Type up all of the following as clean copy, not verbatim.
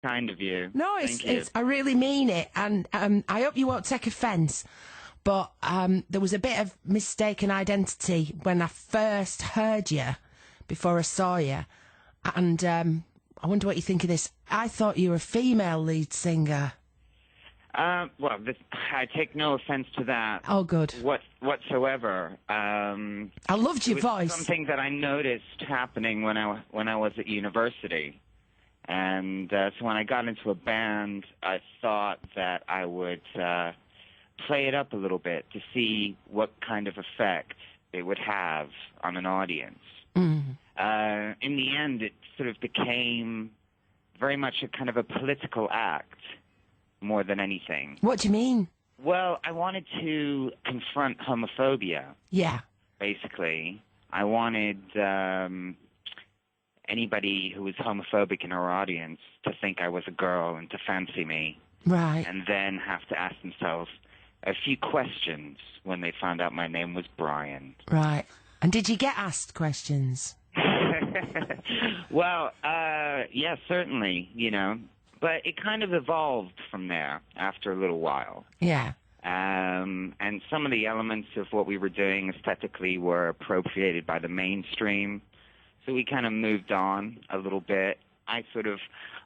kind of you. No, I really mean it, and I hope you won't take offence. But there was a bit of mistaken identity when I first heard you, before I saw you, and I wonder what you think of this. I thought you were a female lead singer. Well, I take no offence to that. Oh, good. Whatsoever. I loved your voice. Something that I noticed happening when I was at university. And so when I got into a band, I thought that I would play it up a little bit to see what kind of effect it would have on an audience. In the end, it sort of became very much a kind of a political act more than anything. What do you mean? Well, I wanted to confront homophobia. Yeah. Basically. I wanted anybody who was homophobic in our audience to think I was a girl and to fancy me. Right. And then have to ask themselves a few questions when they found out my name was Brian. Right. And did you get asked questions? Well, yeah, certainly, But it kind of evolved from there after a little while. Yeah. And some of the elements of what we were doing aesthetically were appropriated by the mainstream. So we kind of moved on a little bit. I sort of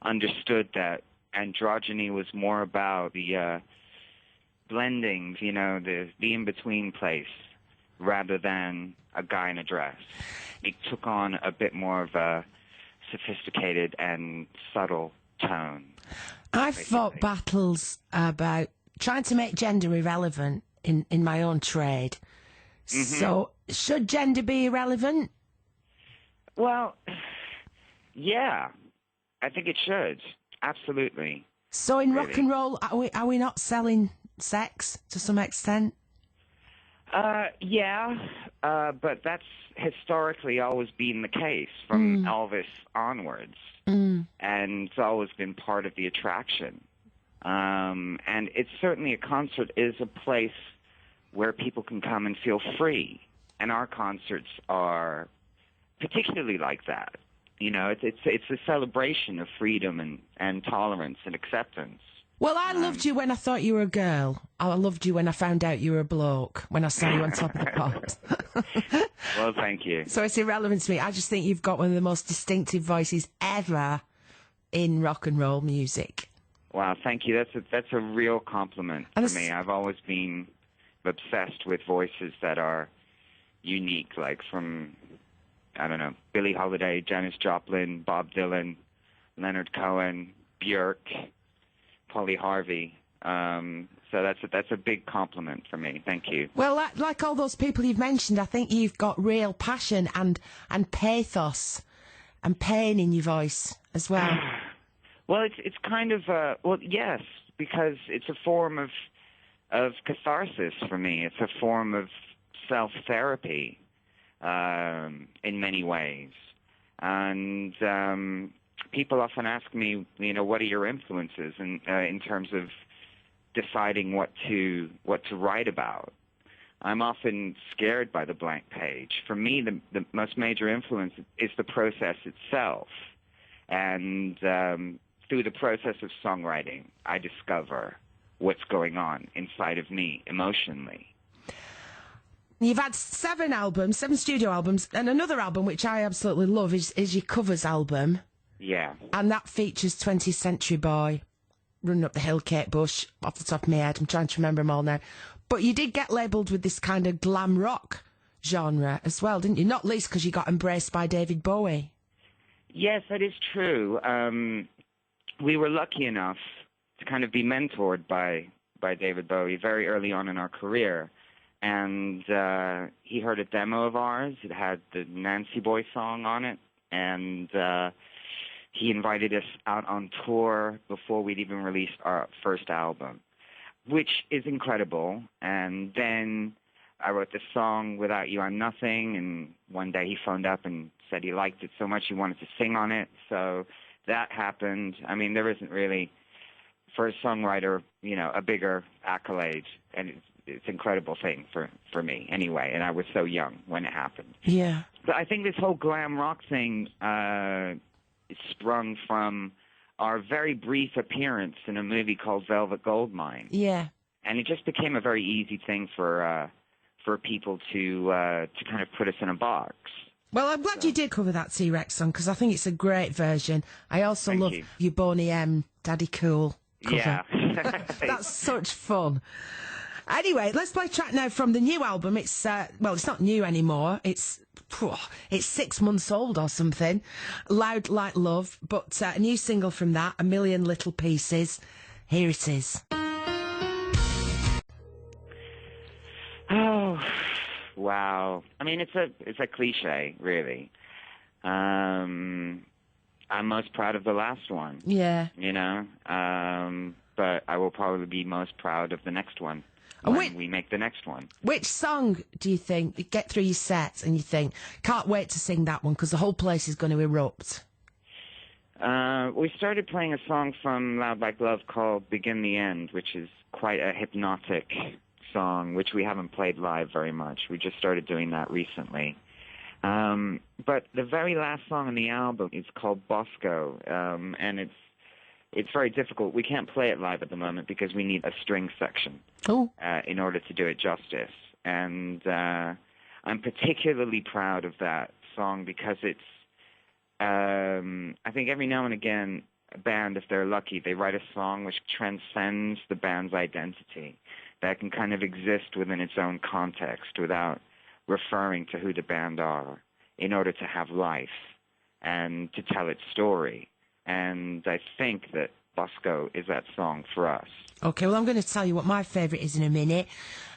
understood that androgyny was more about the blendings, the in-between place, rather than a guy in a dress. It took on a bit more of a sophisticated and subtle tone. I've fought battles about trying to make gender irrelevant in my own trade. Mm-hmm. So, should gender be irrelevant? Well, yeah, I think it should. Absolutely. So in rock and roll, are we not selling sex to some extent? Yeah, but that's historically always been the case from Elvis onwards. And it's always been part of the attraction. And it's certainly a concert is a place where people can come and feel free. And our concerts are particularly like that. It's a celebration of freedom and tolerance and acceptance. Well, I loved you when I thought you were a girl. I loved you when I found out you were a bloke, when I saw you on Top of the Pops. Well, thank you. So it's irrelevant to me. I just think you've got one of the most distinctive voices ever in rock and roll music. Wow, thank you. That's a real compliment for me. I've always been obsessed with voices that are unique, like from, I don't know, Billie Holiday, Janis Joplin, Bob Dylan, Leonard Cohen, Björk, Polly Harvey. So that's a big compliment for me. Thank you. Well, like all those people you've mentioned, I think you've got real passion and pathos and pain in your voice as well. Well, it's kind of yes, because it's a form of catharsis for me. It's a form of self-therapy in many ways, and people often ask me, what are your influences in terms of deciding what to write about. I'm often scared by the blank page. For me, the most major influence is the process itself, and through the process of songwriting, I discover what's going on inside of me emotionally. You've had 7 studio albums, and another album which I absolutely love is your covers album. Yeah. And that features 20th Century Boy, Running Up the Hill, Kate Bush, off the top of my head. I'm trying to remember them all now. But you did get labelled with this kind of glam rock genre as well, didn't you? Not least because you got embraced by David Bowie. Yes, that is true. We were lucky enough to kind of be mentored by David Bowie very early on in our career. And he heard a demo of ours. It had the Nancy Boy song on it. And he invited us out on tour before we'd even released our first album, which is incredible. And then I wrote the song Without You I'm Nothing, and one day he phoned up and said he liked it so much he wanted to sing on it. So that happened. I mean, there isn't really, for a songwriter, a bigger accolade, and it's an incredible thing for me anyway, and I was so young when it happened. Yeah. But I think this whole glam rock thing is sprung from our very brief appearance in a movie called Velvet Goldmine. Yeah. And it just became a very easy thing for people to kind of put us in a box. Well, I'm glad you did cover that T-Rex song, because I think it's a great version. I also love your Boney M, Daddy Cool cover. Yeah. That's such fun. Anyway, let's play a track now from the new album. It's, it's not new anymore. It's 6 months old or something. Loud Like Love, but a new single from that, A Million Little Pieces. Here it is. Oh, wow. I mean, it's a cliche, really. I'm most proud of the last one. Yeah. You know? But I will probably be most proud of the next one when we make the next one. Which song do you think, you get through your set and you think, can't wait to sing that one because the whole place is going to erupt? We started playing a song from Loud Like Love called Begin the End, which is quite a hypnotic song, which we haven't played live very much. We just started doing that recently. But the very last song on the album is called Bosco, and it's very difficult. We can't play it live at the moment because we need a string section in order to do it justice. And I'm particularly proud of that song because it's, I think every now and again, a band, if they're lucky, they write a song which transcends the band's identity, that can kind of exist within its own context without referring to who the band are in order to have life and to tell its story. And I think that Bosco is that song for us. Okay, well, I'm going to tell you what my favourite is in a minute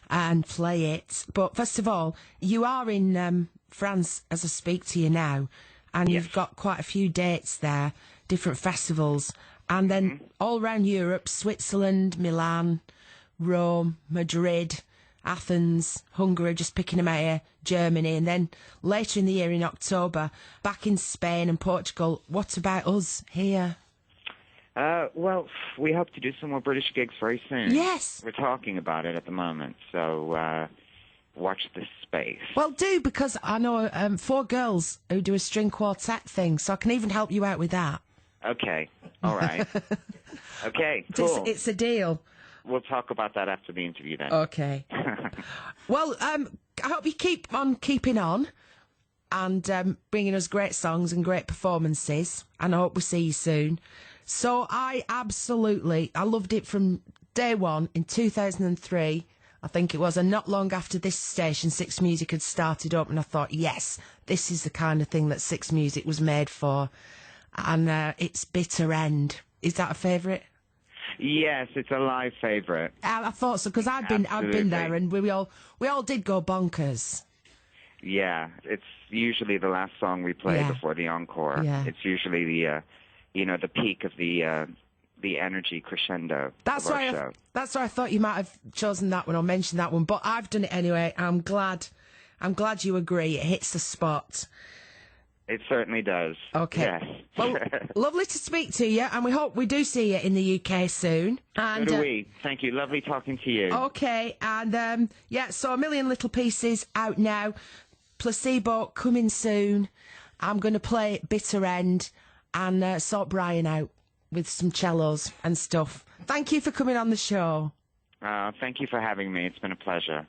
and play it. But first of all, you are in France as I speak to you now, and you've got quite a few dates there, different festivals, and then all around Europe, Switzerland, Milan, Rome, Madrid, Athens, Hungary, just picking them out here, Germany, and then later in the year in October, back in Spain and Portugal. What about us here? Well, we hope to do some more British gigs very soon. Yes. We're talking about it at the moment, so watch this space. Well, do, because I know 4 girls who do a string quartet thing, so I can even help you out with that. Okay, all right. Okay, cool. It's a deal. We'll talk about that after the interview then. Okay. Well, I hope you keep on keeping on and bringing us great songs and great performances, and I hope we see you soon. So I loved it from day one in 2003, I think it was, and not long after this station, Six Music had started up, and I thought, yes, this is the kind of thing that Six Music was made for, and it's Bitter End. Is that a favourite? Yes, it's a live favourite. I thought so, because I've been there, and we all did go bonkers. Yeah, it's usually the last song we play before the encore. Yeah. It's usually the the peak of the energy crescendo of our show. That's why I thought you might have chosen that one or mentioned that one, but I've done it anyway. I'm glad you agree. It hits the spot. It certainly does. Okay. Yes. Well, lovely to speak to you, and we hope we do see you in the UK soon. And, so do we. Thank you. Lovely talking to you. Okay, and so A Million Little Pieces out now. Placebo coming soon. I'm going to play Bitter End and sort Brian out with some cellos and stuff. Thank you for coming on the show. Thank you for having me. It's been a pleasure.